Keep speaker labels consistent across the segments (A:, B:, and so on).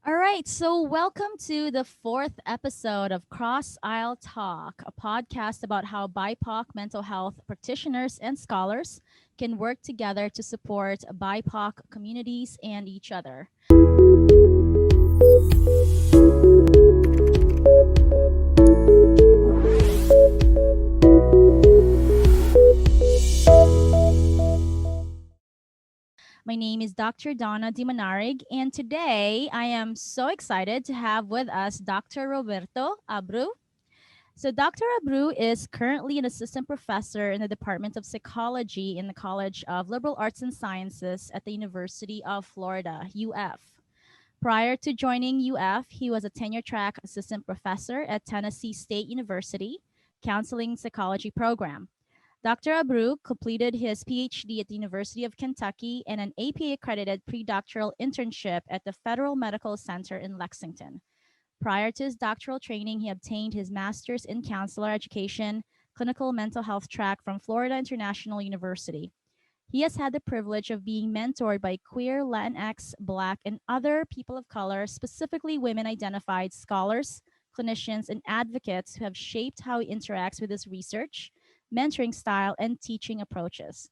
A: All right, so welcome to the fourth episode of Cross Aisle Talk, a podcast about how BIPOC mental health practitioners and scholars can work together to support BIPOC communities and each other. My name is Dr. Donna Demanarig, and today I am so excited to have with us Dr. Roberto Abreu. So, Dr. Abreu is currently an assistant professor in the Department of Psychology in the College of Liberal Arts and Sciences at the University of Florida, UF. Prior to joining UF, he was a tenure track assistant professor at Tennessee State University, Counseling Psychology Program. Dr. Abreu completed his PhD at the University of Kentucky and an APA accredited predoctoral internship at the Federal Medical Center in Lexington. Prior to his doctoral training, he obtained his master's in counselor education, clinical mental health track from Florida International University. He has had the privilege of being mentored by queer, Latinx, Black, and other people of color, specifically women identified scholars, clinicians, and advocates who have shaped how he interacts with his research, mentoring style, and teaching approaches.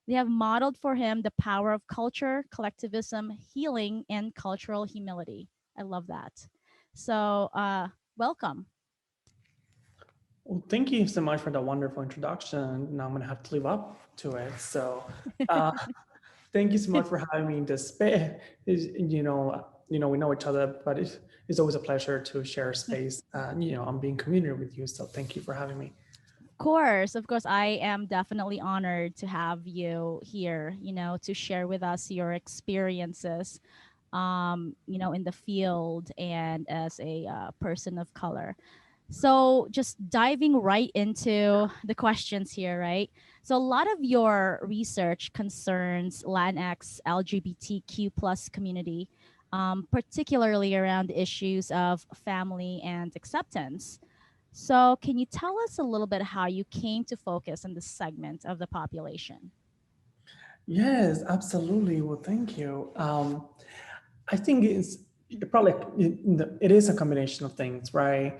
A: They have modeled for him the power of culture, collectivism, healing, and cultural humility. I love that. So, welcome.
B: Well, thank you so much for the wonderful introduction. Now I'm going to have to live up to it. Uh, thank you so much for having me in this space. We know each other, but it's always a pleasure to share space. I'm being community with you. So thank you for having me.
A: Of course, I am definitely honored to have you here, to share with us your experiences, in the field and as a person of color. So, just diving right into the questions here, right? So, a lot of your research concerns Latinx LGBTQ plus community, particularly around issues of family and acceptance. So, can you tell us a little bit how you came to focus on this segment of the population?
B: Yes, absolutely. Well, thank you. I think probably it is a combination of things, right?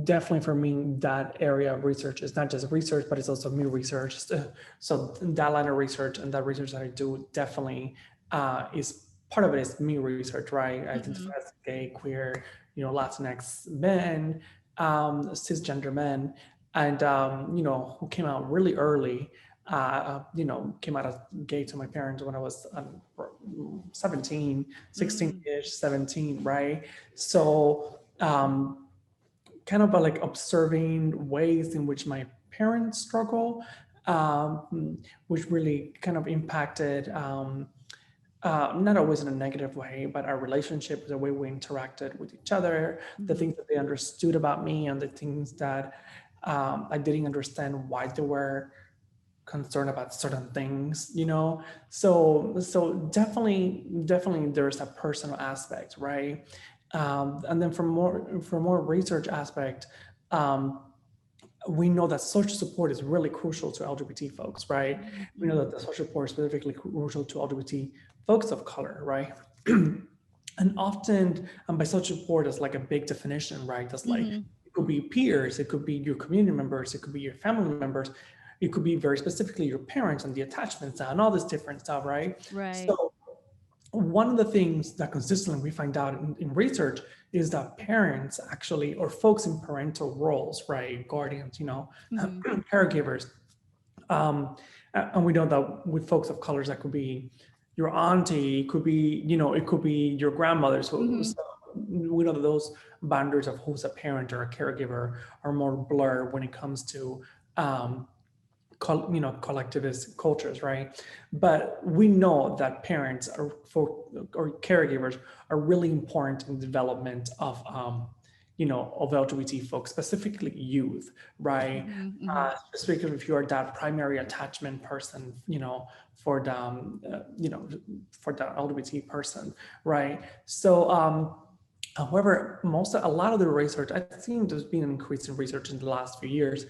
B: Definitely for me, that area of research is not just research, but it's also me research. So that line of research and that research that I do definitely is part of it is me research, right? I identify
A: Mm-hmm.
B: as gay, queer, Latinx men, cisgender men, and who came out really early. Came out as gay to my parents when I was 17,
A: Mm.
B: 16-ish, 17, right? So kind of like observing ways in which my parents struggle, which really kind of impacted, not always in a negative way, but our relationship, the way we interacted with each other, the
A: Mm-hmm.
B: things that they understood about me, and the things that I didn't understand why they were concerned about certain things. So definitely there's a personal aspect, right? And then for more research aspect, um, we know that social support is really crucial to LGBT folks, right? We know
A: Mm-hmm.
B: that the social support is specifically crucial to LGBT folks of color, right? And often, by social support, is like a big definition, right? That's like
A: Mm-hmm.
B: it could be peers, it could be your community members, it could be your family members, it could be very specifically your parents and the attachments and all this different stuff, right?
A: Right.
B: So one of the things that consistently we find out in research is that parents actually, or folks in parental roles, right, guardians,
A: Mm-hmm.
B: caregivers, and we know that with folks of colors, that could be your auntie, it could be your grandmother.
A: Mm-hmm.
B: So we know that those boundaries of who's a parent or a caregiver are more blurred when it comes to um, collectivist cultures, right? But we know that parents or caregivers are really important in the development of LGBT folks, specifically youth, right?
A: Mm-hmm. Mm-hmm.
B: Specifically if you are that primary attachment person, for the for the LGBT person, right? So however, a lot of the research, I think there's been an increase in research in the last few years,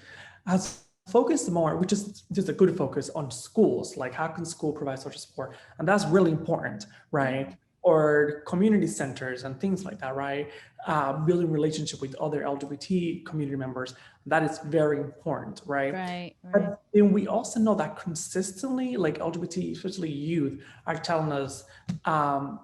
B: has focus more, which is just a good focus on schools, like how can school provide social support, and that's really important, right?
A: Mhm.
B: Or community centers and things like that, right? Building relationship with other LGBT community members, that is very important, right?
A: Right, right.
B: But then we also know that consistently, like LGBT, especially youth, are telling us um,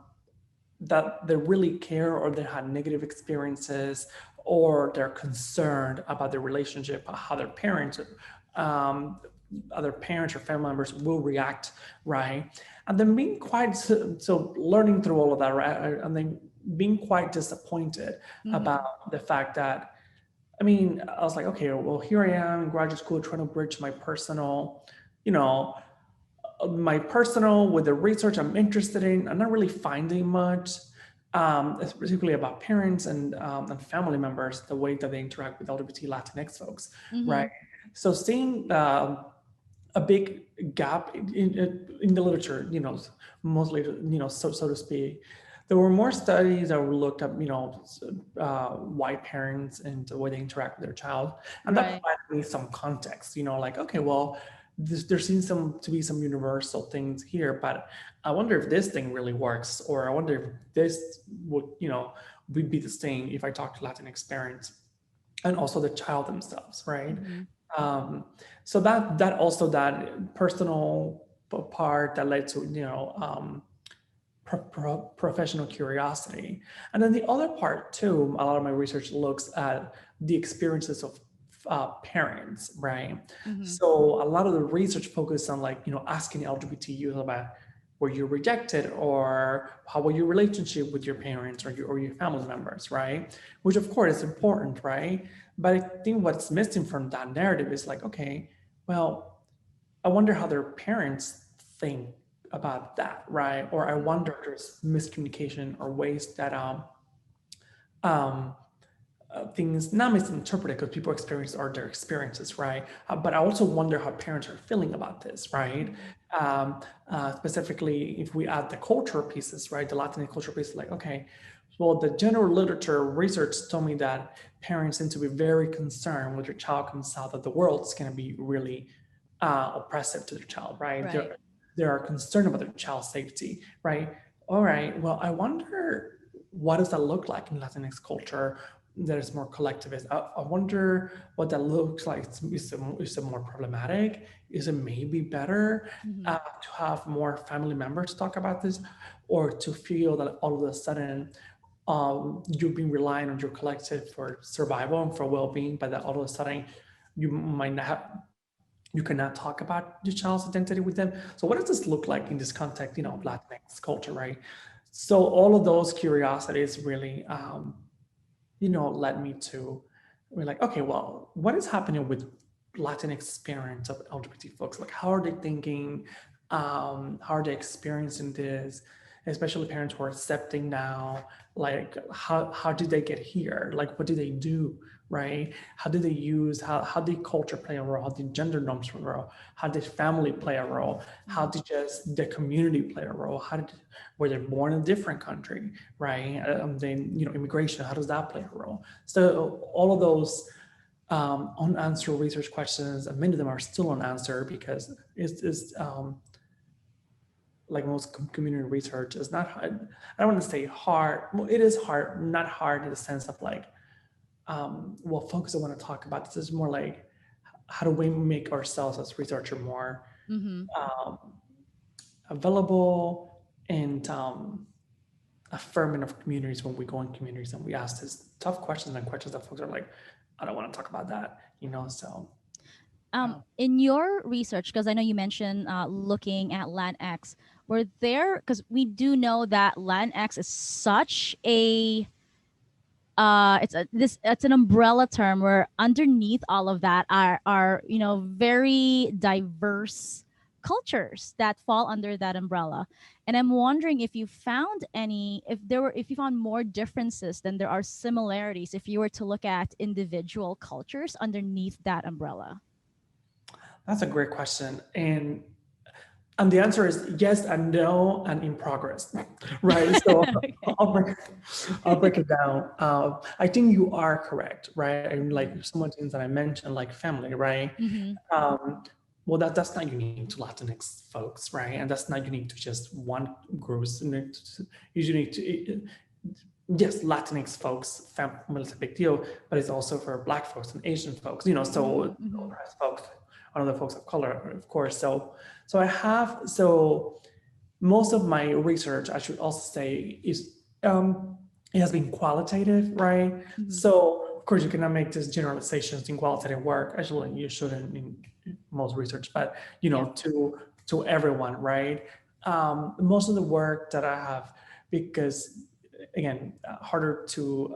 B: that they really care or they had negative experiences or they're concerned about their relationship, how their parents, um, other parents or family members will react, right? And then being quite so learning through all of that, right? And then being quite disappointed
A: Mhm.
B: about the fact that I mean, I was like, okay, well, here I am in graduate school trying to bridge my personal, you know, my personal with the research I'm interested in. I'm not really finding much, particularly about parents and family members, the way that they interact with LGBT Latinx folks, right?
A: Mhm.
B: So seeing a big gap in the literature, mostly, so to speak. There were more studies that were looked at, white parents and the way they interact with their child, and that
A: Right.
B: provided me some context. Like, okay, well, there seems to be some universal things here, but I wonder if this thing really works, or I wonder if this would be the same if I talk to Latinx parents and also the child themselves, right?
A: Mhm.
B: Um, so that also that personal part that led to professional curiosity, and then the other part too. A lot of my research looks at the experiences of parents, right?
A: Mhm.
B: So a lot of the research focused on like asking LGBT youth about were you rejected or how was your relationship with your parents or your family members, right? Which of course is important, right? But I think what's missing from that narrative is like, okay, well, I wonder how their parents think about that, right? Or I wonder if there's miscommunication or ways that um, things not misinterpreted because people experience are their experiences, right? But I also wonder how parents are feeling about this, right?
A: Mhm.
B: Specifically, if we add the cultural pieces, right? The Latin cultural pieces, like, okay, well, the general literature research told me that parents seem to be very concerned when their child comes out that the world's going to be really oppressive to their child, right?
A: Right.
B: They are concerned about their child's safety, right? All right. Well, I wonder what does that look like in Latinx culture that is more collectivist. I wonder what that looks like. Is it more problematic? Is it maybe better
A: Mhm.
B: to have more family members talk about this, or to feel that all of a sudden you've been relying on your collective for survival and for well-being, but that all of a sudden you might not have, you cannot talk about your child's identity with them. So what does this look like in this context, of
A: Mhm.
B: Latinx culture, right? So all of those curiosities really led me to we're like, okay, well, what is happening with Latin experience of LGBT folks? Like, how are they thinking? How are they experiencing this? Especially parents who are accepting now. Like, how did they get here? Like, what do they do? Right? How do they use? How did culture play a role? How did gender norms play a role? How did family play a role? How
A: Mhm.
B: did just the community play a role? How did were they born in a different country? Right? Then immigration. How does that play a role? So all of those unanswered research questions, and many of them are still unanswered because it's like most community research is not hard. I don't want to say hard. Well, it is hard, not hard in the sense of like, focus I want to talk about. This is more like how do we make ourselves as researcher more
A: Mhm.
B: um, available and affirming of communities when we go in communities and we ask these tough questions and questions that folks are like, I don't want to talk about that, So,
A: In your research, because I know you mentioned looking at Latinx, were there, because we do know that Latinx is such a it's an umbrella term where underneath all of that are very diverse cultures that fall under that umbrella. And I'm wondering if you found any, if you found more differences than there are similarities if you were to look at individual cultures underneath that umbrella.
B: that's a great question. And And the answer is yes and no and in progress, right? So
A: Okay.
B: I'll break, I'll break it down. I think you are correct, right? And like
A: Mhm.
B: some of the things that I mentioned, like family, right?
A: Mhm.
B: Um, well, that's not unique to Latinx folks, right? And that's not unique to just one group. It's unique to, yes, Latinx folks, family is a big deal, but it's also for Black folks and Asian folks, so
A: Mhm. Mhm.
B: oppressed folks, and other folks of color, of course. So most of my research, I should also say, is it has been qualitative, right?
A: Mhm.
B: So of course you cannot make these generalizations in qualitative work. Actually, you shouldn't in most research, but
A: Yeah.
B: to everyone, right? Most of the work that I have, because again, harder to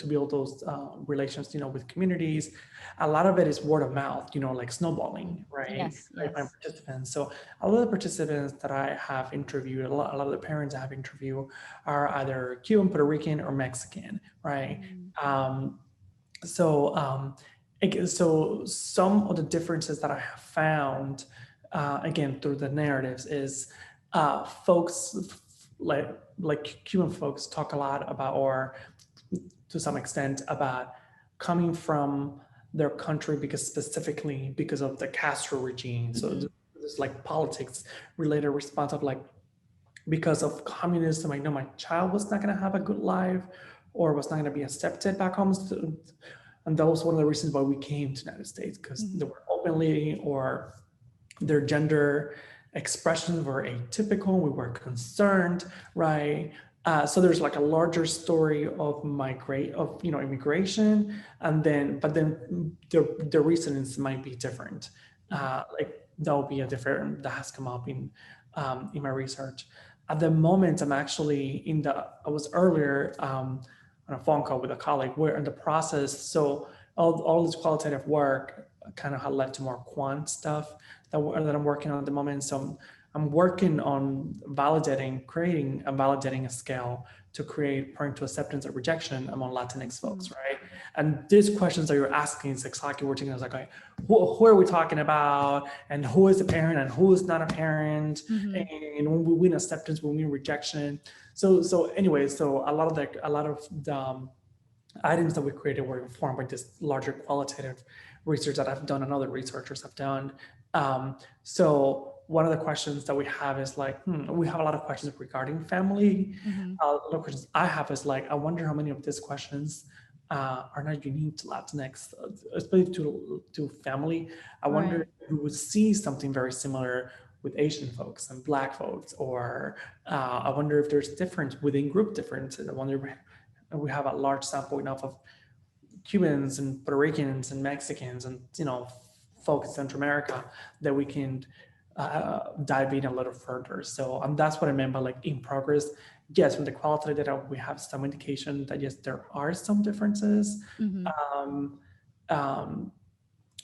B: build those relations, with communities. A lot of it is word of mouth, like snowballing, right?
A: Yes.
B: I find
A: Yes.
B: participants. So a lot of the participants that I have interviewed, a lot of the parents I have interviewed are either Cuban, Puerto Rican, or Mexican, right?
A: Mhm.
B: Um, so some of the differences that I have found, again through the narratives, is folks like Cuban folks talk a lot about, or to some extent, about coming from their country because specifically because of the Castro regime. So
A: Mhm.
B: there's like politics related response of like, because of communism, I know my child was not going to have a good life or was not going to be accepted back home. And that was one of the reasons why we came to the United States, because they
A: Mhm.
B: were openly, or their gender expressions were atypical. We were concerned, right? So there's like a larger story of immigration, and then the reasons might be different.
A: Mhm.
B: Like that will be a different that has come up in my research. At the moment, I was earlier on a phone call with a colleague. We're in the process, so all this qualitative work kind of had led to more quant stuff that I'm working on at the moment. So I'm working on creating and validating a scale to create parental acceptance or rejection among Latinx folks,
A: Mhm.
B: right? And these questions that you're asking is exactly what we're taking. I was like, okay, who are we talking about, and who is a parent and who is not a parent,
A: Mhm.
B: and when we win acceptance, when we win rejection. So anyway, so a lot of the items that we created were informed by this larger qualitative research that I've done and other researchers have done. So one of the questions that we have is like, we have a lot of questions regarding family.
A: Mhm.
B: A lot of questions I have is like, I wonder how many of these questions are not unique to Latinx, especially to family. I wonder
A: Right.
B: if we would see something very similar with Asian folks and Black folks, or I wonder if there's difference within group differences. I wonder, we have a large sample enough of Cubans and Puerto Ricans and Mexicans and folks in Central America that we can dive in a little further. So that's what I meant by like in progress. Yes, from the qualitative data, we have some indication that yes, there are some differences.
A: Mhm.
B: Um, um,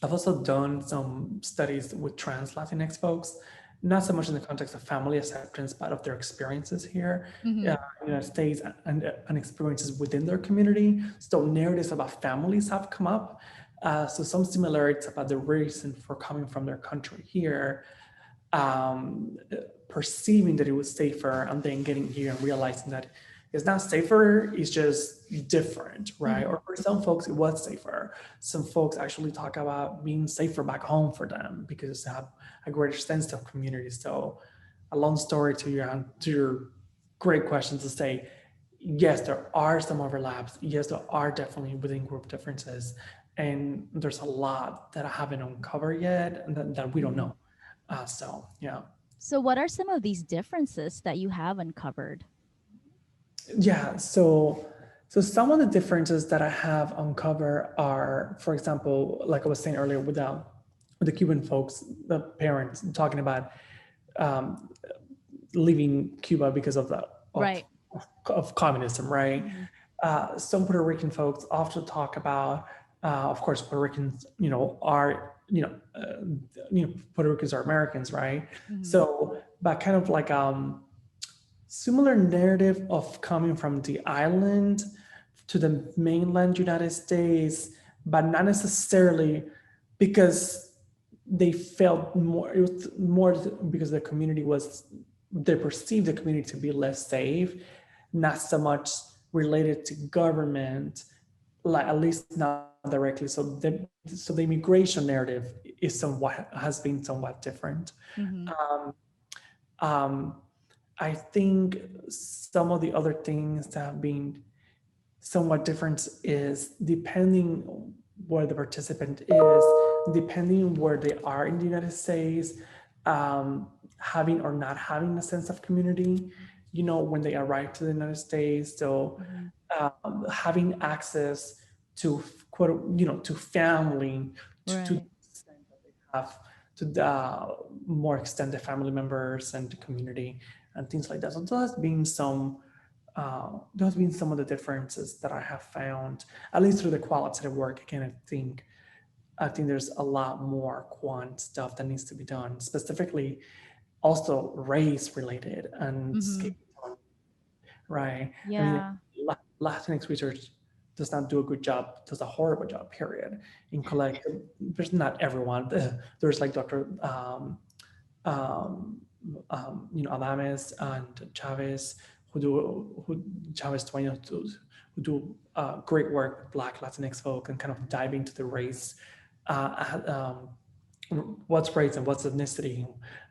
B: I've also done some studies with trans Latinx folks, not so much in the context of family acceptance, but of their experiences here in
A: Mhm.
B: the United States, and experiences within their community. So narratives about families have come up. So some similarities about the reason for coming from their country here, um, perceiving that it was safer, and then getting here and realizing that it's not safer, it's just different, right?
A: Mhm.
B: Or for some folks, it was safer. Some folks actually talk about being safer back home for them because they have a greater sense of community. So, a long story to your great question to say, yes, there are some overlaps. Yes, there are definitely within group differences, and there's a lot that I haven't uncovered yet, and that we don't
A: Mhm.
B: know. So yeah,
A: So, what are some of these differences that you have uncovered?
B: yeah. So some of the differences that I have uncovered are, for example, like I was saying earlier, with the Cuban folks, the parents talking about um, leaving Cuba because of the of
A: Right.
B: of communism, right?
A: Mhm.
B: Some Puerto Rican folks often talk about, of course, Puerto Ricans, Puerto Ricans are Americans, right?
A: Mhm.
B: So, but kind of like similar narrative of coming from the island to the mainland United States, but not necessarily because they felt more, it was more because the community was, they perceived the community to be less safe, not so much related to government, like at least not directly. So the immigration narrative is somewhat, has been somewhat different.
A: Mm-hmm.
B: um, um, I think some of the other things that have been somewhat different is depending where the participant is, depending where they are in the United States, um, having or not having a sense of community, when they arrive to the United States. So
A: Mm-hmm.
B: having access to quote, to family, to the
A: Right.
B: extent that they have to the more extended family members and the community and things like that. So there has been some of the differences that I have found, at least through the qualitative work. Again, I think there's a lot more quant stuff that needs to be done, specifically also race related and
A: Mm-hmm.
B: skin tone, right? I mean,
A: Yeah.
B: Latinx research does not do a good job, does a horrible job, period. In collective, there's not everyone. There's like Dr. Um, Adames and Chavez, who Chavez Dueñas, who do great work with Black Latinx folk and kind of dive into the race, uh, what's race and what's ethnicity,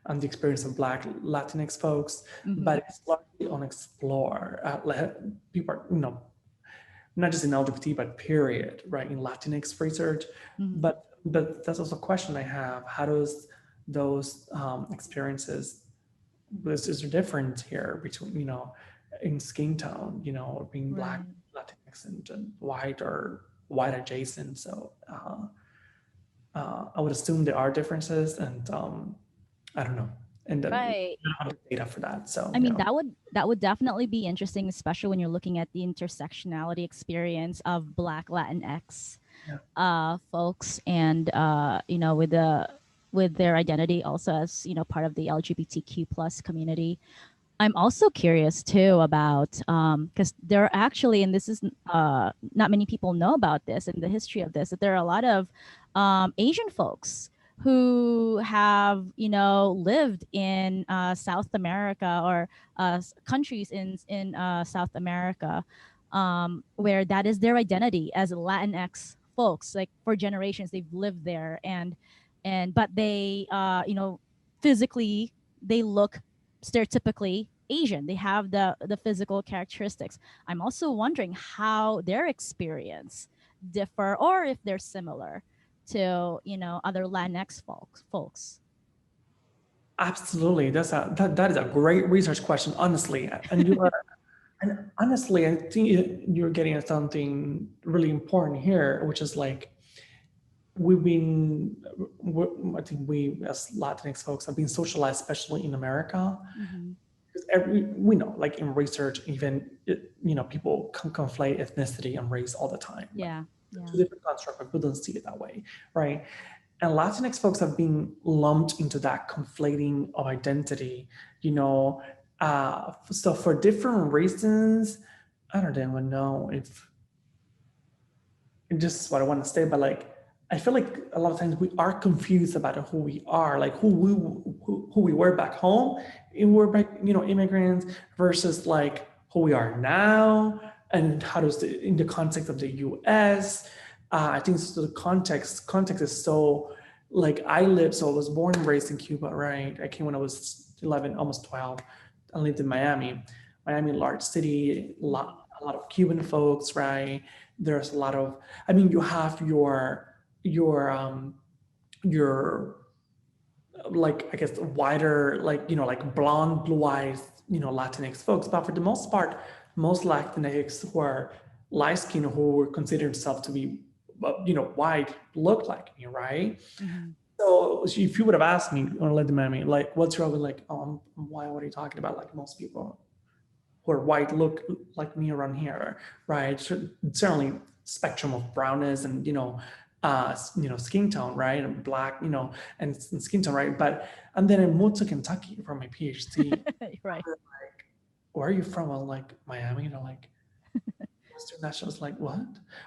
B: and the experience of Black Latinx folks.
A: Mm-hmm.
B: But it's largely unexplored. People are, not just in LGBT, but period, right, in Latinx research.
A: Mm-hmm.
B: But that's also a question I have. How does those experiences, this is different here between, in skin tone, being Black,
A: Right.
B: Latinx, and white or white adjacent. So I would assume there are differences, and I don't know, and then
A: Right.
B: I don't have the data for that. So
A: I mean, that would definitely be interesting, especially when you're looking at the intersectionality experience of Black Latinx
B: yeah,
A: folks, and with their identity also as part of the LGBTQ plus community. I'm also curious too about because there are actually, and this is not many people know about this and the history of this, that there are a lot of Asian folks who have lived in South America, or countries in South America, where that is their identity as Latinx folks. Like for generations, they've lived there, and but they physically they look stereotypically Asian. They have the physical characteristics. I'm also wondering how their experience differ, or if they're similar to other Latinx folks.
B: absolutely. That is a great research question, honestly. And honestly, I think you're getting at something really important here, which is like we've been, I think we as Latinx folks have been socialized, especially in America,
A: Mm-hmm.
B: because we know, like in research, even people conflate ethnicity and race all the time. Like
A: Yeah, yeah.
B: two different constructs, but people don't see it that way, right? And Latinx folks have been lumped into that conflating of identity, you know. So for different reasons, I don't even know if just what I want to say, but like I feel like a lot of times we are confused about who we are, like who we were back home, and we're back, immigrants, versus like who we are now, and how does in the context of the U.S. I think so the context is so, like so I was born and raised in Cuba, right? I came when I was 11, almost 12. I lived in Miami, large city, a lot of Cuban folks, right? There's a lot of, I mean, you have your like, I guess wider, like, like blonde, blue eyes, Latinx folks. But for the most part, most Latinx who are light skinned, who were considered themselves to be, white, look like me, right?
A: Mm-hmm.
B: So if you would have asked me or let them at me, like, what's wrong with, like, why, what are you talking about? Like, most people who are white look like me around here, right? Certainly spectrum of brownness and, skin tone, right? And black, and skin tone, right? But, and then I moved to Kentucky for my PhD.
A: Right.
B: Like, where are you from? I'm like, Miami. Like, Western nationals, like, what?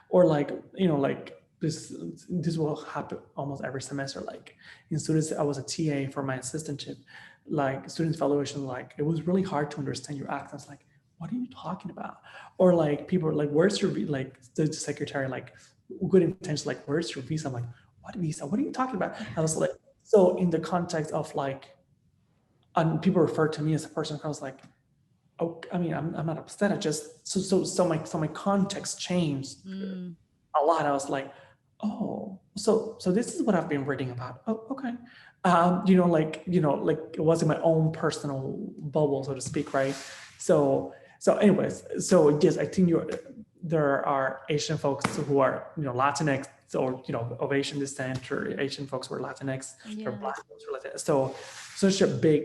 B: Or like, like this this will happen almost every semester. Like in students, I was a TA for my assistantship. Like student evaluation, like it was really hard to understand your accents. Like, what are you talking about? Or like people are like, where's your like the secretary, like good intention, like where's your visa? I'm like, what visa? What are you talking about? I was like, so in the context of like, and people refer to me as a person who was like, oh, I mean, I'm not upset. I just so my context changed
A: Mm.
B: a lot. I was like, oh, so this is what I've been reading about. Oh, okay. Like it was in my own personal bubble, so to speak, right? Anyways, so yes, I think there are Asian folks who are Latinx or of Asian descent, or Asian folks who are Latinx, or
A: Yeah.
B: Black folks who are Latinx. So such a big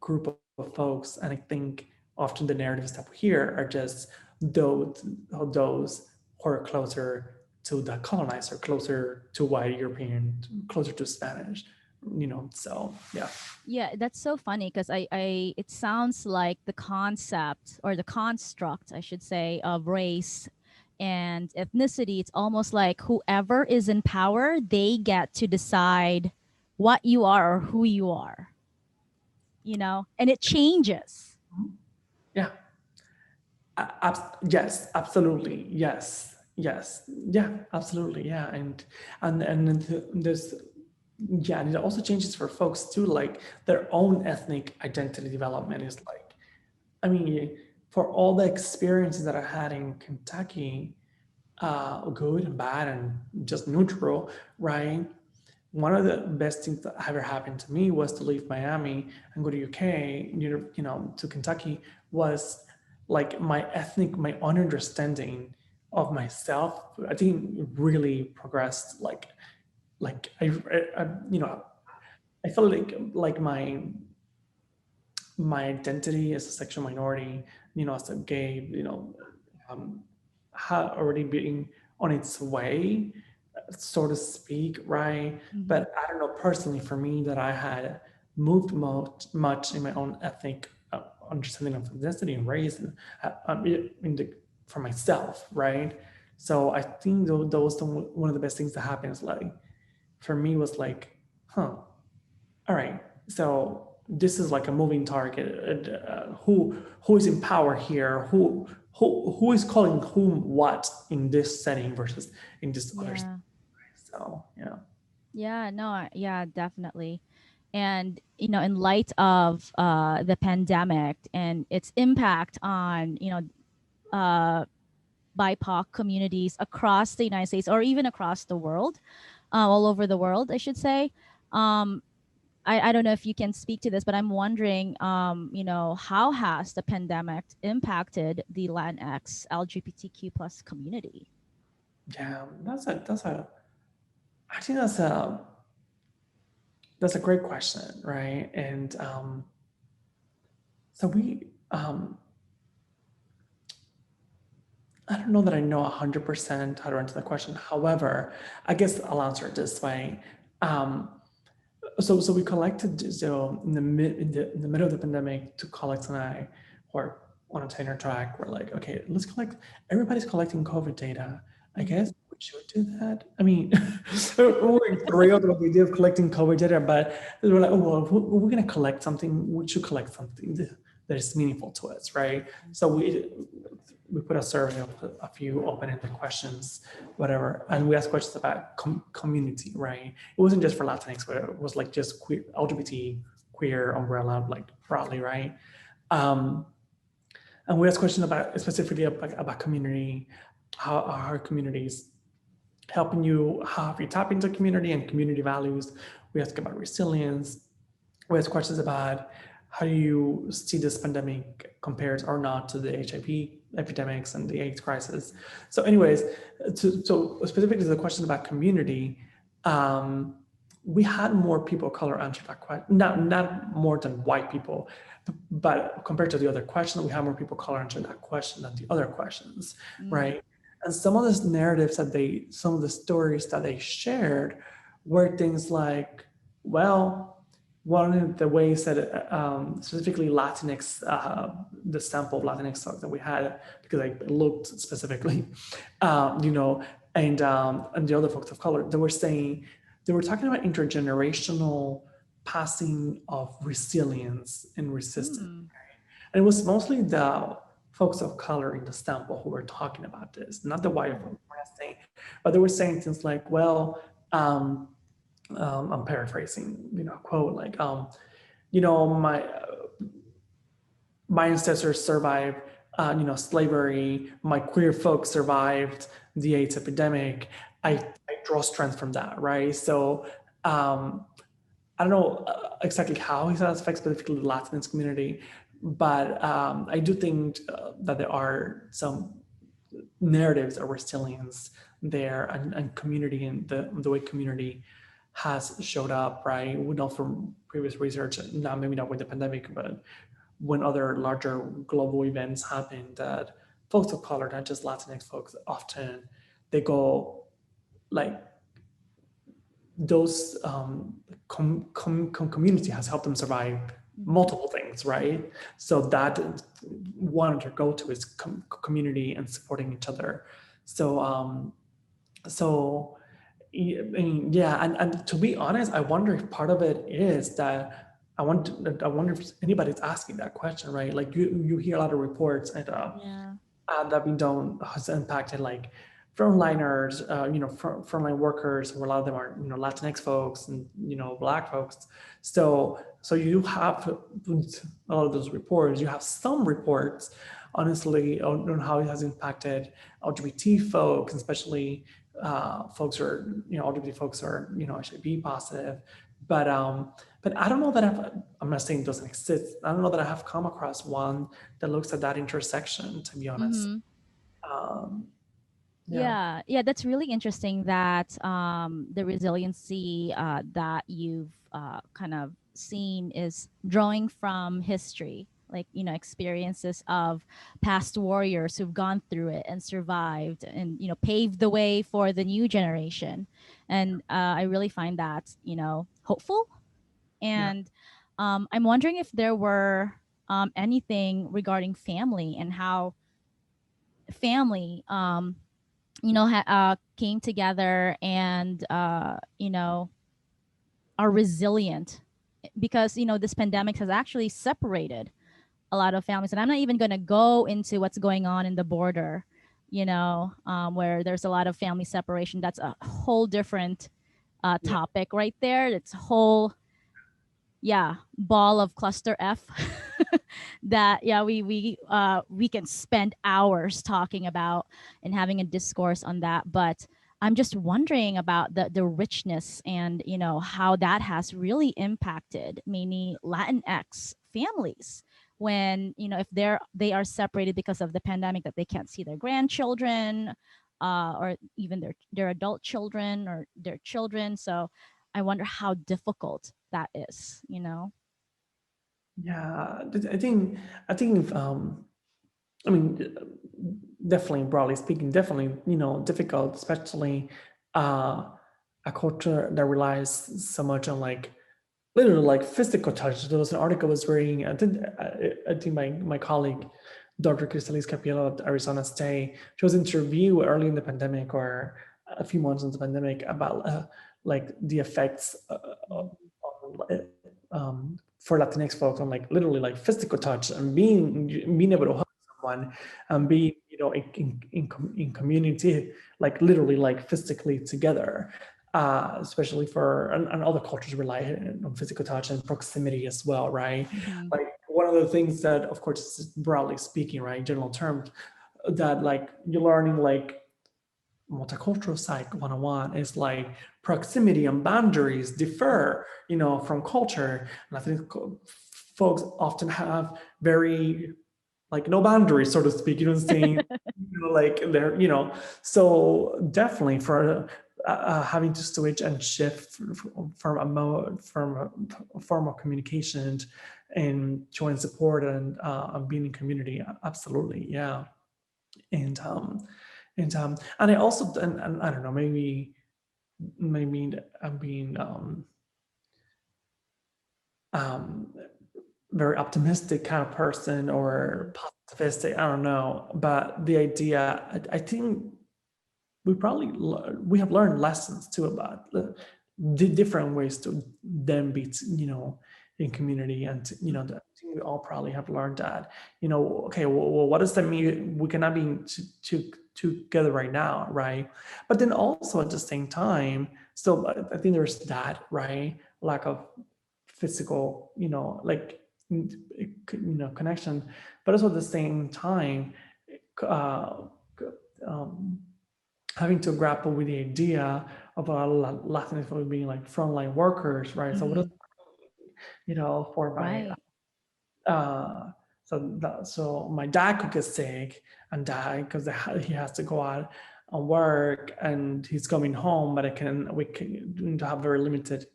B: group of folks, and I think often the narratives that we hear are just those who are closer to the colonizer, closer to white European, closer to Spanish, So yeah,
A: Yeah, that's so funny because it sounds like the concept or the construct, I should say, of race and ethnicity. It's almost like whoever is in power, they get to decide what you are or who you are, and it changes.
B: yeah, yes, absolutely, yes, yeah, absolutely, yeah, and there's yeah, and it also changes for folks too, like their own ethnic identity development is like, I mean, for all the experiences that I had in Kentucky, good and bad and just neutral, right? One of the best things that ever happened to me was to leave Miami and go to UK, to Kentucky. Was like my own understanding of myself. I think it really progressed. Like I felt like my identity as a sexual minority, as a gay, um, had already been on its way, so to speak, right?
A: Hmm.
B: But I don't know personally for me that I had moved much in my own ethnic understanding of ethnicity and race, and for myself, right? So I think those one of the best things that happens, like for me, was like, huh, all right, so this is like a moving target. Who is in power here? Who is calling whom what in this setting versus in this other setting?
A: Yeah.
B: So yeah.
A: Yeah, no, yeah, definitely. And, in light of the pandemic and its impact on, uh, BIPOC communities across the United States or even across the world, all over the world, I should say. Um, I don't know if you can speak to this, but I'm wondering, how has the pandemic impacted the Latinx LGBTQ plus community?
B: Yeah, that's a I think that's a great question, right? And so we I don't know that I know 100% how to answer the question. However, I guess I'll answer it this way. Um, so we collected, so in the middle of the pandemic, to Colleagues and I, or on a tenure track, we're like, okay, let's collect. Everybody's collecting COVID data. I
A: Mm-hmm.
B: guess we should do that. I mean, we're thrilled with the idea of collecting COVID data, but we're like, oh well, if we're going to collect something, we should collect something that is meaningful to us, right? So we put a survey of a few open-ended questions, whatever, and we asked questions about community, right? It wasn't just for Latinx, but it was like just queer, LGBT queer umbrella, like broadly, right? Um, and we asked questions about specifically about community, how are communities helping you, how have you tapped into community and community values. We asked about resilience. We asked questions about how do you see this pandemic compares or not to the HIV epidemics and the AIDS crisis. So anyways, so specifically to the question about community, um, we had more people of color answer that question, not more than white people, but compared to the other question, we had more people of color answer that question than the other questions,
A: Mm.
B: right? And some of the narratives some of the stories that they shared were things like, well, one of the ways that specifically Latinx, the sample of Latinx songs that we had, because I looked specifically, you know, and the other folks of color, they were talking about intergenerational passing of resilience and resistance.
A: Mm.
B: And it was mostly the folks of color in the sample who were talking about this, not the white
A: Oh.
B: folks. Were not saying, but they were saying things like, well, I'm paraphrasing, quote like, my ancestors survived, slavery. My queer folks survived the AIDS epidemic. I draw strength from that, right? So um, I don't know exactly how it affects specifically the Latinx community, but I do think that there are some narratives of resilience there, and community, and the way community has showed up, right? We know from previous research, not maybe not with the pandemic, but when other larger global events happen, that folks of color, not just Latinx folks, often they go like those community has helped them survive
A: Mm-hmm.
B: multiple things, right? So that one to go to is community and supporting each other. So so yeah, and to be honest, I wonder if part of it is that I wonder if anybody's asking that question, right? Like you hear a lot of reports,
A: Yeah.
B: that have been done has impacted like frontliners, frontline workers, where a lot of them are, Latinx folks and, Black folks. So you have a lot of those reports. You have some reports, honestly, on how it has impacted LGBT folks, especially folks who are, LGBT folks are, HIV positive. But but I don't know that I'm not saying it doesn't exist. I don't know that I have come across one that looks at that intersection, to be honest.
A: Mm-hmm.
B: Um, yeah.
A: Yeah, yeah, that's really interesting that the resiliency that you've kind of seen is drawing from history, like, experiences of past warriors who've gone through it and survived and, paved the way for the new generation. And I really find that, hopeful.
B: Yeah.
A: And I'm wondering if there were anything regarding family and how family came together and are resilient because this pandemic has actually separated a lot of families, and I'm not even going to go into what's going on in the border, where there's a lot of family separation. That's a whole different
B: Yeah.
A: topic right there. It's a whole, yeah, ball of cluster F that, yeah, we can spend hours talking about and having a discourse on that. But I'm just wondering about the richness and, how that has really impacted many Latinx families when, if they are separated because of the pandemic, that they can't see their grandchildren, or even their adult children or their children. So I wonder how difficult that is.
B: Yeah. I think if, I mean, definitely, broadly speaking, definitely, difficult, especially uh, a culture that relies so much on like literally like physical touch. There was an article I was reading. I think my colleague, Dr. Cristalis Capello at Arizona State, she was interviewed early in the pandemic or a few months into the pandemic about like the effects for Latinx folks on like literally like physical touch and being able to hug someone and be in community, like literally like physically together, especially for and other cultures rely on physical touch and proximity as well, right?
A: Mm-hmm.
B: Like one of the things that, of course, broadly speaking, right, in general terms, that like you're learning like multicultural psych 101 is like proximity and boundaries differ, from culture. And I think folks often have very like no boundaries, so to speak. You know what I'm saying? Like they're, so definitely for having to switch and shift from a mode, from a form of communication and showing support and being in community. Absolutely, yeah. And and I also, and I don't know, maybe I'm being um very optimistic kind of person
A: Mm-hmm.
B: or positivistic. I don't know, but the idea, I think we have learned lessons too about the different ways to then be, in community. And I think we all probably have learned that, okay, well, what does that mean? We cannot be together right now, right? But then also at the same time, still, I think there's that, right, lack of physical, like, connection, but also at the same time, uh, um, having to grapple with the idea of a Latinx people being like frontline workers, right? So what does
A: Hmm.
B: for my
A: Right.
B: uh, so my dad could get sick and die because he has to go out and work, and he's coming home, but we can have very limited.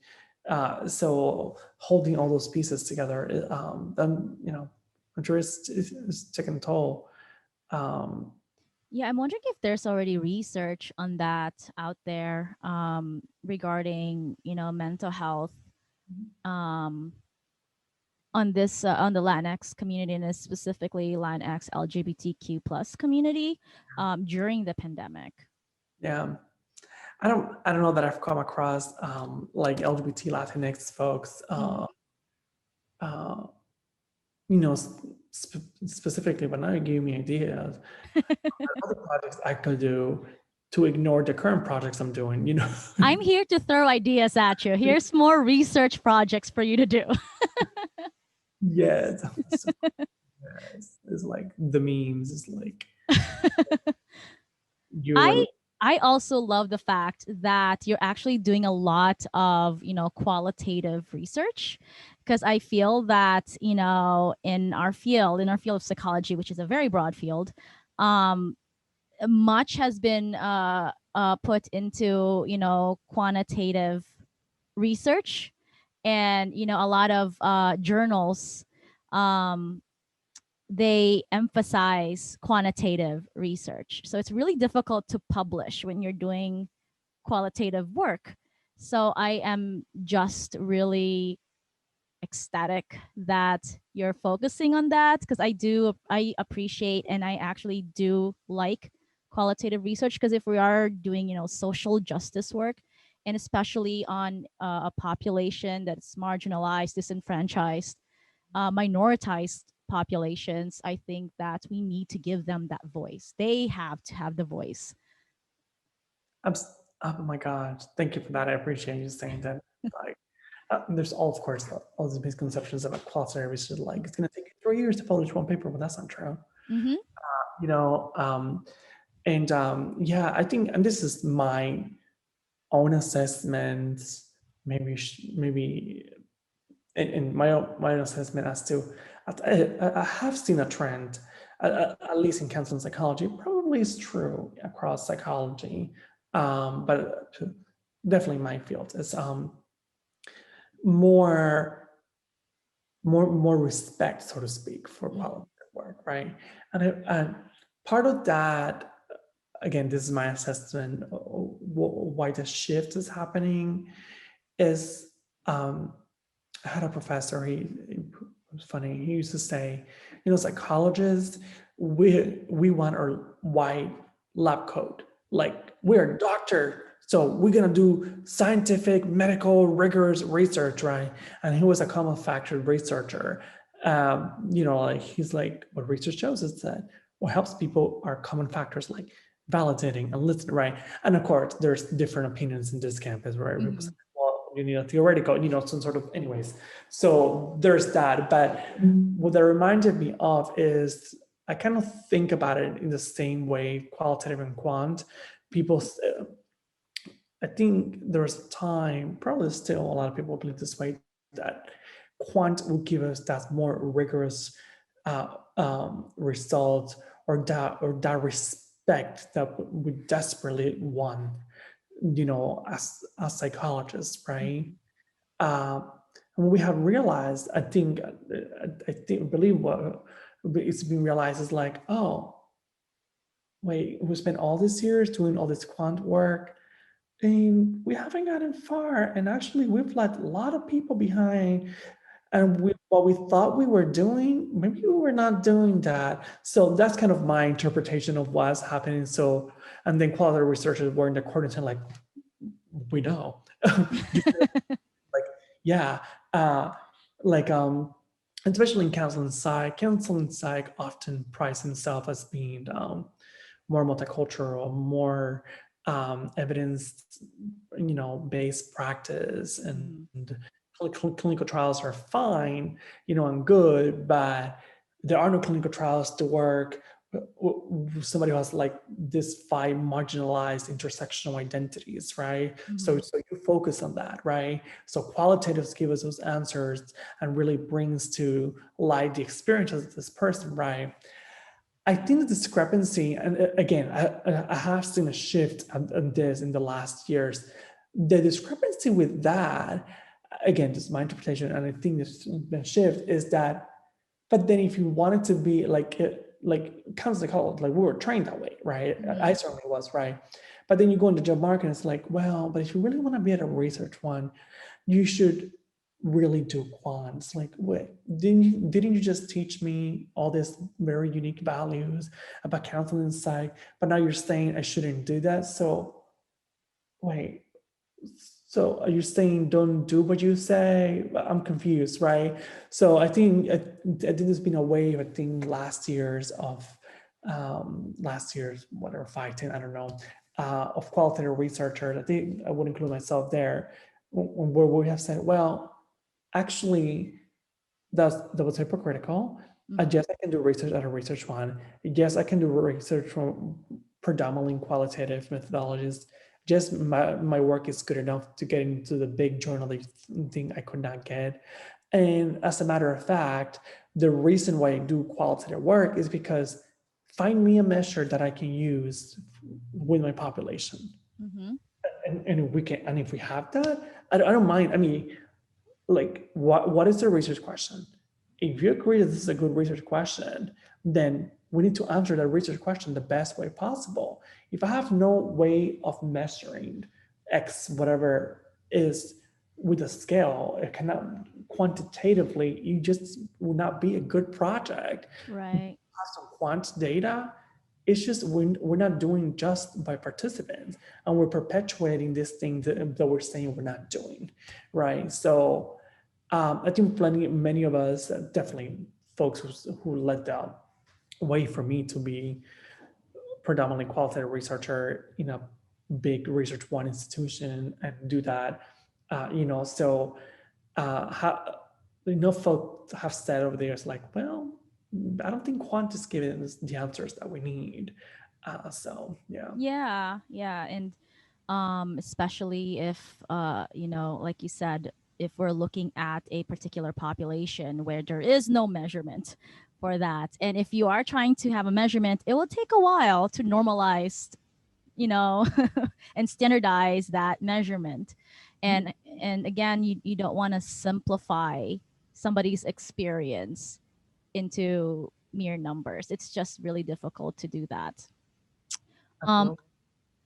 B: So holding all those pieces together, then I'm sure it's taking a toll. Um,
A: Yeah, I'm wondering if there's already research on that out there, regarding mental health, um, on this on the Latinx community, and specifically Latinx LGBTQ plus community, during the pandemic.
B: yeah, I don't know that I've come across like LGBT Latinx folks,
A: Hmm.
B: uh, specifically, but now you gave me ideas other projects I could do to ignore the current projects I'm doing.
A: I'm here to throw ideas at you. Here's more research projects for you to do.
B: Yeah, so, it's like the memes. It's like you
A: I
B: and
A: I also love the fact that you're actually doing a lot of, qualitative research, because I feel that, in our field of psychology, which is a very broad field, um, much has been put into, quantitative research, and, a lot of journals, um, they emphasize quantitative research. So it's really difficult to publish when you're doing qualitative work. So I am just really ecstatic that you're focusing on that, because I appreciate and I actually do like qualitative research, because if we are doing, social justice work, and especially on a population that's marginalized, disenfranchised, minoritized populations, I think that we need to give them that voice. They have to have the voice.
B: oh my god, thank you for that. I appreciate you saying that. Like, there's all, of course, all these misconceptions about qualitative research. Like, it's going to take you 3 years to publish one paper, but that's not true.
A: Mm-hmm.
B: You know, and yeah, I think, and this is my own assessment, maybe in my own assessment as to, I have seen a trend, at least in counseling psychology, probably is true across psychology, but definitely my field is more more respect, so to speak, for
A: Mm-hmm.
B: quality work, right? And part of that, again, this is my assessment, why the shift is happening is, I had a professor, he was funny, he used to say, psychologists, we want our white lab coat. Like, we're a doctor, so we're gonna do scientific, medical, rigorous research, right? And he was a common factor researcher. Like, he's like, what research shows is that what helps people are common factors like validating and listening, right? And of course, there's different opinions in this campus, right? People
A: Mm-hmm.
B: say, well, you need a theoretical, some sort of, anyways. So there's that. But what that reminded me of is, I kind of think about it in the same way, qualitative and quant. People, I think there's a time, probably still a lot of people believe this way, that quant will give us that more rigorous result, or that respect that we desperately want, as psychologists, right? Uh, and we have realized, I believe what it's been realized is like, oh, wait, we spent all these years doing all this quant work, and we haven't gotten far. And actually, we've left a lot of people behind. And what we thought we were doing, maybe we were not doing that. So that's kind of my interpretation of what's happening. So And then qualitative researchers were in the corner saying like, we know. Like, yeah, uh, like especially in counseling psych often prides himself as being more multicultural, more evidence, based practice,
A: Mhm.
B: and clinical trials are fine, and good, but there are no clinical trials to work somebody who has like this five marginalized intersectional identities, right? So,
A: Mhm.
B: so you focus on that, right? So qualitatives give us those answers and really brings to light the experiences of this person, right? I think the discrepancy, and again, I have seen a shift on this in the last years. The discrepancy with that, again, this is my interpretation, and I think this the shift is that. But then, if you wanted to be like counseling college, like we were trained that way, right? I
A: Mhm.
B: certainly was, right? But then you go into job market, and it's like, well, but if you really want to be at a research one, you should really do quants. Like, wait, didn't you just teach me all these very unique values about counseling and psych? But now you're saying I shouldn't do that. So wait, so are you saying don't do what you say? I'm confused, right? So I think there's been a wave. I think last year's whatever 5, 10, I don't know, of qualitative researchers. I think I would include myself there, where we have said, well, actually, that was hypocritical.
A: Mhm.
B: Yes, I can do research at a research one. Yes, I can do research from predominantly qualitative methodologies. Just my work is good enough to get into the big journalistic thing I could not get. And as a matter of fact, the reason why I do qualitative work is because find me a measure that I can use with my population.
A: Mhm.
B: And if we have that, I don't mind. I mean, like what is the research question? If you agree that this is a good research question, then we need to answer that research question the best way possible. If I have no way of measuring x whatever is with a scale, it cannot quantitatively, you just will not be a good project.
A: Right.
B: Have some quant data. It's just we're not doing just by participants, and we're perpetuating this thing that we're saying we're not doing, right? So I think many of us, definitely folks who led the way for me to be predominantly qualified researcher in a big research one institution and do that, so how, folks have said over the years, like, well, I don't think quant is giving us the answers that we need. So yeah.
A: Yeah, yeah, and especially if like you said, if we're looking at a particular population where there is no measurement for that, and if you are trying to have a measurement, it will take a while to normalize, you know, and standardize that measurement. And and again, you don't want to simplify somebody's experience into mere numbers. It's just really difficult to do that. Um,
B: Absolutely.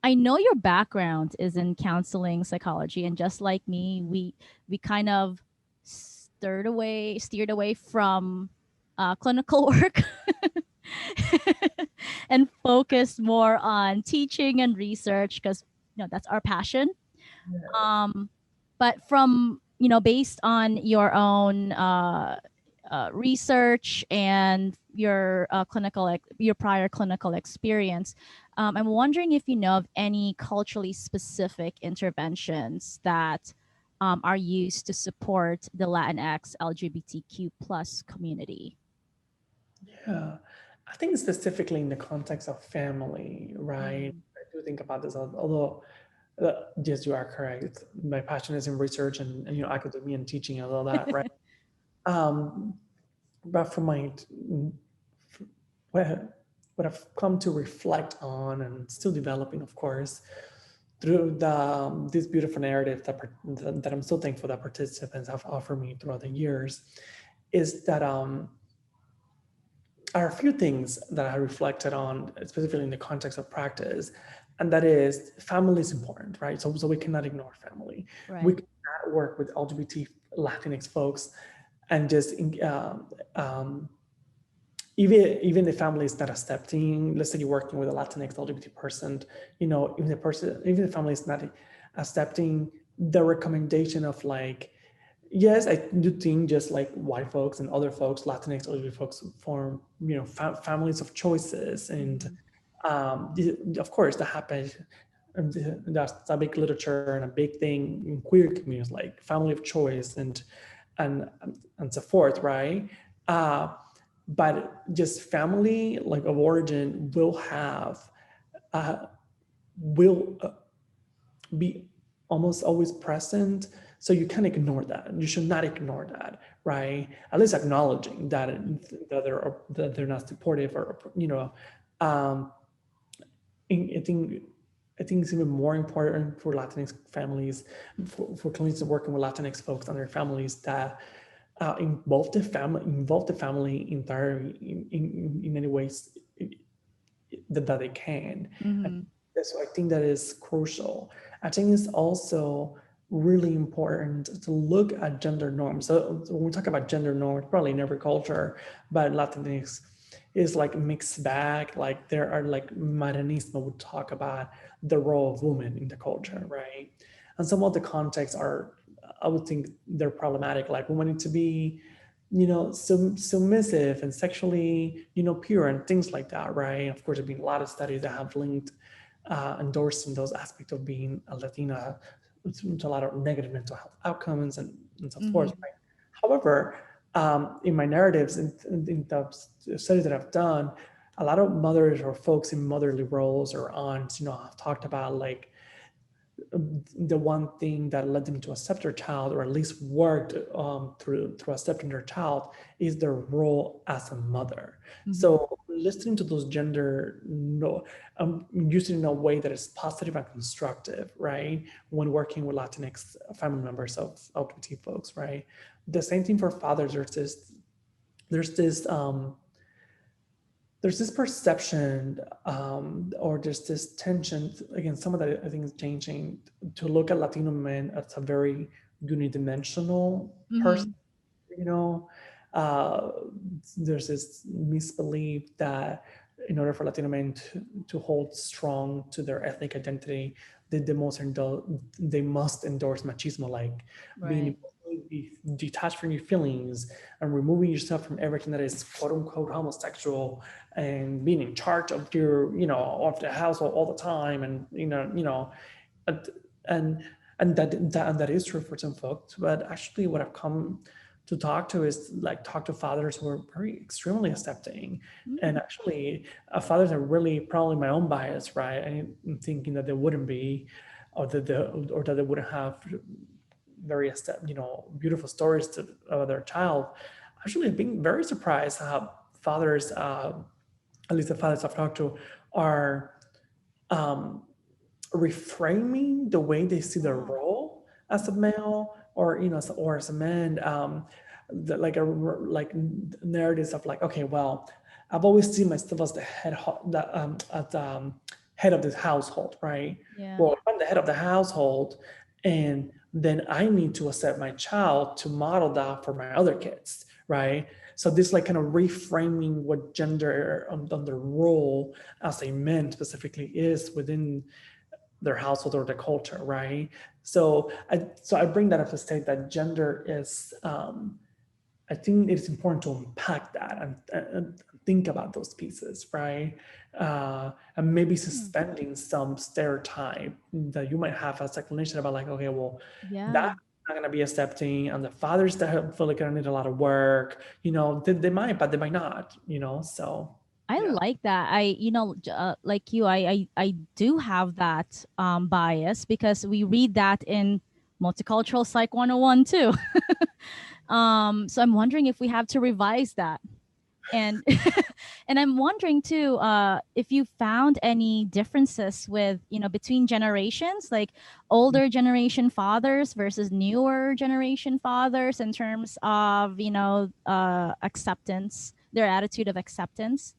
A: I know your background is in counseling psychology, and just like me, we kind of steered away from clinical work and focused more on teaching and research because that's our passion. Um, but from based on your own research and your your prior clinical experience, I'm wondering if you know of any culturally specific interventions that are used to support the Latinx LGBTQ plus community.
B: Yeah, I think specifically in the context of family, right?
A: Mm.
B: I do think about this, although yes, you are correct. My passion is in research and academia and teaching and all that, right? Um, but from my what what I've come to reflect on and still developing, of course, through this beautiful narrative that I'm so thankful that participants have offered me throughout the years, is that are a few things that I reflected on, specifically in the context of practice, and that is family is important, right? So we cannot ignore family. We
A: Right.
B: cannot work with LGBT Latinx folks and just even the family is not accepting. Let's say you're working with a Latinx LGBT person, even the family is not accepting the recommendation of like, yes, I do think just like white folks and other folks, Latinx LGBT folks form, families of choices, and
A: Mhm.
B: of course that happens. And that's a big literature and a big thing in queer communities, like family of choice and and so forth, right? Uh, but just family like of origin uh, will be almost always present, so you can't ignore that. You should not ignore that, right? At least acknowledging that they're not supportive, or um, I think it's even more important for Latinx families, for clinicians working with Latinx folks and their families, that involve the family entirely in any ways that they can. And
A: Mhm.
B: so I think that is crucial. I think it's also really important to look at gender norms. So when we talk about gender norms, probably in every culture, but Latinx is like mixed bag. Like there are like Marianismo would talk about the role of women in the culture, right? And some of the contexts are, I would think they're problematic. Like women need to be, submissive and sexually, pure and things like that, right? Of course, there have been a lot of studies that have linked, endorsing those aspects of being a Latina to a lot of negative mental health outcomes and so forth,
A: Mhm.
B: right? However, in my narratives, in the studies that I've done, a lot of mothers or folks in motherly roles or aunts, have talked about like the one thing that led them to accept their child, or at least worked through accepting their child, is their role as a mother.
A: Mhm.
B: So listening to those gender, no, using in a way that is positive and constructive, right? When working with Latinx family members of LGBT folks, right? The same thing for fathers. There's this there's this perception, or there's this tension. Again, some of that I think is changing, to look at Latino men as a very unidimensional person.
A: Mhm.
B: You know, uh, there's this misbelief that in order for Latino men to hold strong to their ethnic identity, they must endorse machismo, like being
A: Right.
B: detached from your feelings and removing yourself from everything that is quote unquote homosexual, and being in charge of your, of the household all the time, and and and and that is true for some folks. But actually, what I've come to talk to fathers who are very extremely accepting, and
A: Mm.
B: actually, fathers are really probably my own bias, right? I'm thinking that they wouldn't be, or that they wouldn't have very beautiful stories to their child. Actually, I've been very surprised how fathers, at least the fathers I've talked to, are um, reframing the way they see their
A: Wow.
B: role as a male, or or as a man. Like narratives of like, okay, well, I've always seen myself as the head of this household, right?
A: Yeah.
B: Well, if I'm the head of the household, and then I need to accept my child to model that for my other kids, right? So this like kind of reframing what gender, on the role as a man specifically is within their household or the culture, right? So I bring that up to state that gender is, I think it's important to unpack that, and think about those pieces, right? And maybe
A: Hmm.
B: suspending some stereotype that you might have as a clinician about like, okay, well,
A: Yeah.
B: that's not going to be accepting, and the fathers that feel like they need a lot of work, they might, but they might not, so
A: I
B: yeah.
A: like that. Like you, I do have that bias because we read that in multicultural psych 101 too. So I'm wondering if we have to revise that. And and I'm wondering too, if you found any differences with, between generations, like older generation fathers versus newer generation fathers in terms of, acceptance, their attitude of acceptance.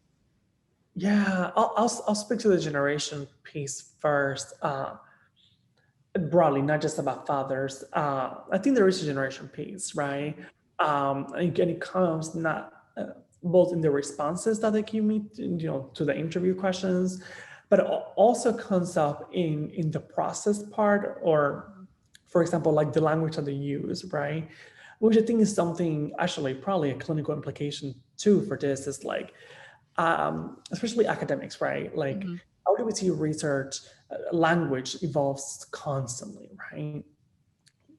B: Yeah, I'll speak to the generation piece first, broadly, not just about fathers. I think there is a generation piece, right? And it comes not. both in the responses that they give me, to the interview questions, but it also comes up in the process part, or
A: Mhm.
B: for example, like the language that they use, right? Which I think is something actually probably a clinical implication too for this is like, especially academics, right? Like
A: Mhm.
B: LGBT research, language evolves constantly, right?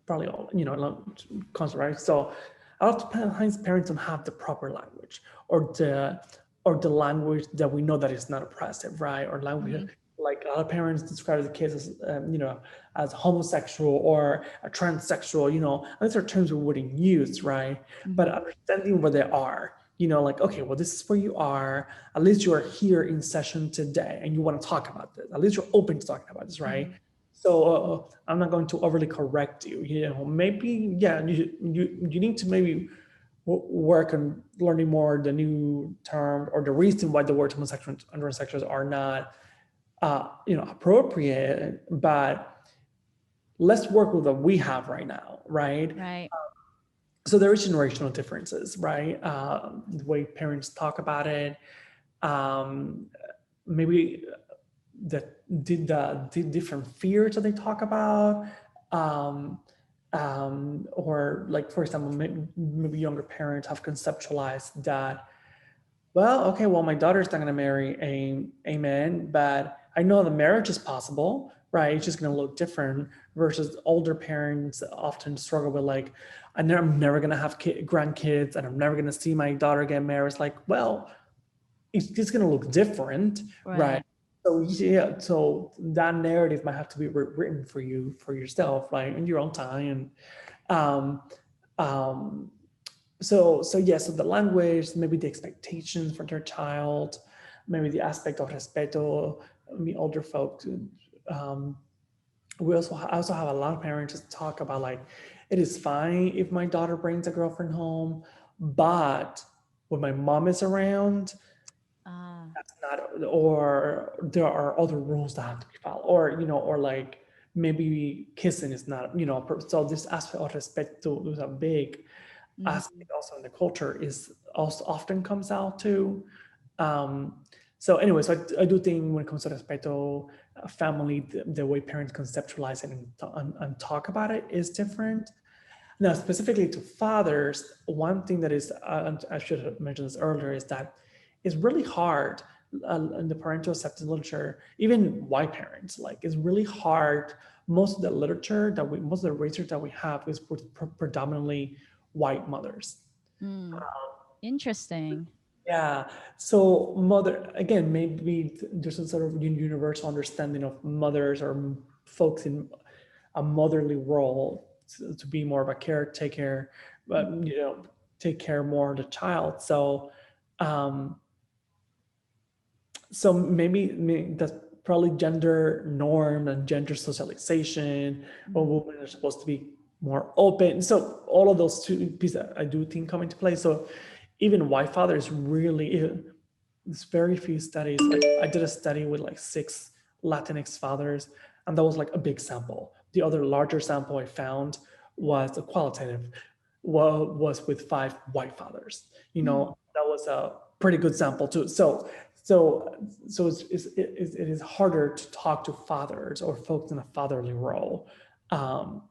B: Probably all, constantly, right? So a lot of times parents don't have the proper language, or the language that we know that is not oppressive, right? Or language
A: Mhm.
B: like a lot of parents describe the kids as, as homosexual or a transsexual, and these are terms we wouldn't use, right? But
A: Mhm.
B: understanding where they are, like, okay, well, this is where you are. At least you are here in session today and you want to talk about this. At least you're open to talking about this, right?
A: Mhm.
B: So I'm not going to overly correct you. Maybe, yeah, you need to maybe work on learning more the new term or the reason why the words homosexual and transsexuals are not appropriate, but let's work with what we have right now, right?
A: Right.
B: So there is generational differences, right? The way parents talk about it, um, maybe the different fears that they talk about, um, or like for example, maybe younger parents have conceptualized that, well, okay, well, my daughter's not going to marry a man, but I know the marriage is possible, right? It's just going to look different. Versus older parents often struggle with like, I'm never going to have grandkids, and I'm never going to see my daughter get married. It's like, well, it's just going to look different, right?
A: Right.
B: So yeah, so that narrative might have to be written for you, for yourself, right, in your own time. Um, um, so yeah, so the language, maybe the expectations for their child, maybe the aspect of respeto. I mean, older folks. Um, we also I also have a lot of parents just talk about like, it is fine if my daughter brings a girlfriend home, but when my mom is around,
A: Ah.
B: that's not, or there are other rules that have to be followed, or like maybe kissing is not, so this aspect of respeto is a big
A: Mhm.
B: aspect also in the culture, is also often comes out too. Um, so anyway, so I do think when it comes to respeto, family, the way parents conceptualize it and talk about it is different. Now, specifically to fathers, one thing that is, I should have mentioned this earlier, is that it's really hard in the parental acceptance literature, even white parents, like it's really hard. Most of the literature most of the research that we have is with predominantly white mothers.
A: Mm. Interesting.
B: Yeah. So mother, again, maybe there's a sort of universal understanding of mothers or folks in a motherly role to be more of a caretaker, but
A: Mhm.
B: take care more of the child. Um, so maybe that's probably gender norm and gender socialization, or
A: Mhm.
B: women are supposed to be more open. So all of those two pieces I do think come into play. So even white fathers really, there's very few studies. Like I did a study with like 6 Latinx fathers, and that was like a big sample. The other larger sample I found was a qualitative, was with 5 white fathers.
A: Mm.
B: That was a pretty good sample too. So it is harder to talk to fathers or folks in a fatherly role, um,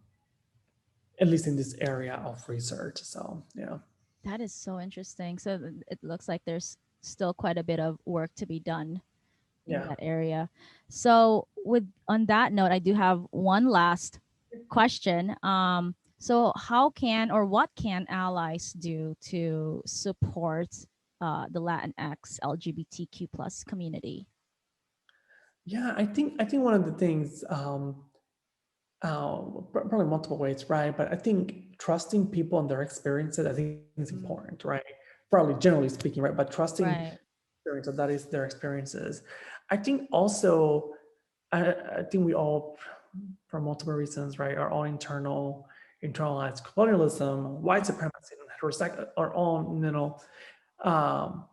B: at least in this area of research. So yeah,
A: That is so interesting. So it looks like there's still quite a bit of work to be done in
B: yeah.
A: that area. So with on that note, I do have one last question. So how can or what can allies do to support the Latinx LGBTQ plus community?
B: Yeah, I think one of the things, probably multiple ways, right? But I think trusting people and their experiences, I think is important,
A: Mm.
B: right? Probably generally speaking, right? But trusting
A: Right.
B: experiences, that is their experiences. I think also, I think we all, for multiple reasons, right, our own internalized colonialism, white supremacy, and our own, um,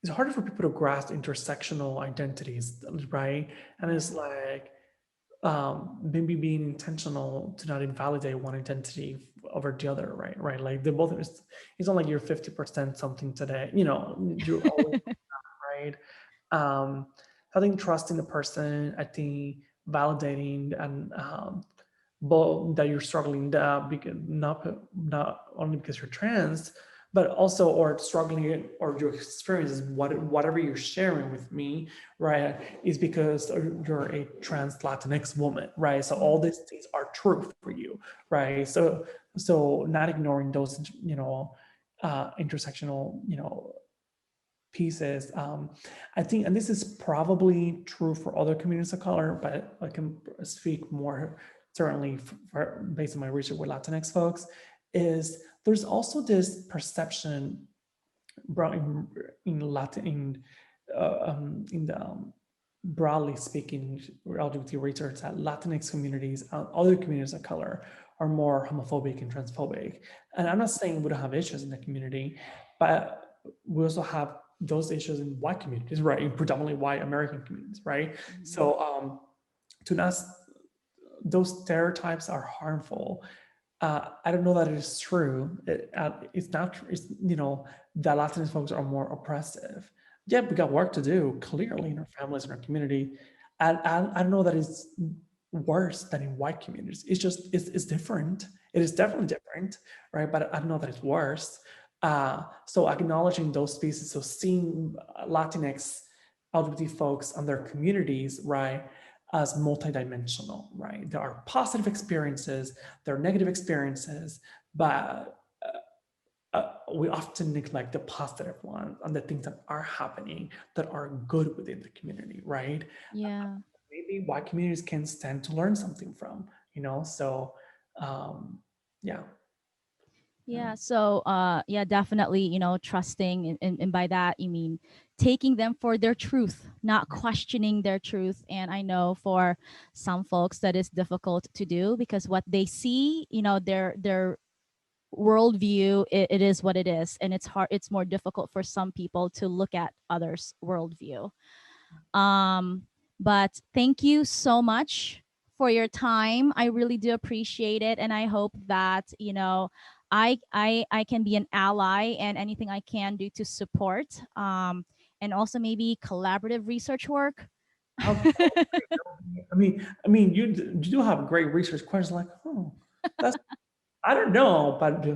B: it's harder for people to grasp intersectional identities, right? And it's
A: Right.
B: like, maybe being intentional to not invalidate one identity over the other, right? Like they both, it's not like you're 50% something today, you know, you're always right. um I think trusting the person, I think validating and both that you're struggling, because not only because you're trans, but also or struggling or your experiences, whatever you're sharing with me, right, is because you're a trans Latinx woman, right? So all these things are true for you, right? So not ignoring those, intersectional, pieces. I think, and this is probably true for other communities of color, but I can speak more certainly based on my research with Latinx folks, is there's also this perception in Latin in the broadly speaking LGBT research that Latinx communities and other communities of color are more homophobic and transphobic. And I'm not saying we don't have issues in the community, but we also have those issues in white communities, right? In predominantly white American communities, right?
A: Mhm.
B: So to us, those stereotypes are harmful. I don't know that it is true. It's not. It's, the Latinx folks are more oppressive. Yeah, we got work to do clearly in our families and our community. And I don't know that it's worse than in white communities. It's just it's different. It is definitely different, right? But I don't know that it's worse. So acknowledging those pieces, so seeing Latinx LGBT folks and their communities, right, as multidimensional, right? There are positive experiences, there are negative experiences, but we often neglect the positive ones and the things that are happening that are good within the community, right?
A: Yeah.
B: Maybe white communities can stand to learn something from, So, um, yeah, yeah.
A: Yeah, so yeah, definitely, trusting and by that you mean taking them for their truth, not questioning their truth. And I know for some folks that is difficult to do because what they see, their worldview, it is what it is, and it's more difficult for some people to look at others' worldview. Um, but thank you so much for your time. I really do appreciate it, and I hope that I can be an ally and anything I can do to support, and also maybe collaborative research work.
B: Okay. I mean, you do have great research questions. Like, oh, that's I don't know, but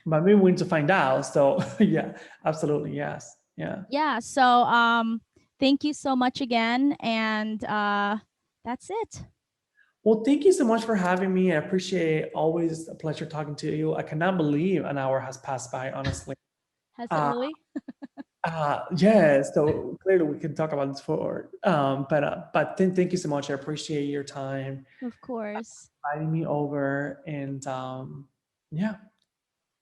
B: maybe we need to find out. So, yeah, absolutely, yes, yeah.
A: Yeah. So thank you so much again, and that's it.
B: Well, thank you so much for having me. I appreciate it. Always a pleasure talking to you. I cannot believe an hour has passed by, honestly.
A: Has it
B: Uh,
A: really?
B: yeah, so clearly we can talk about this forward. But thank you so much. I appreciate your time
A: Of course.
B: inviting me over, and yeah.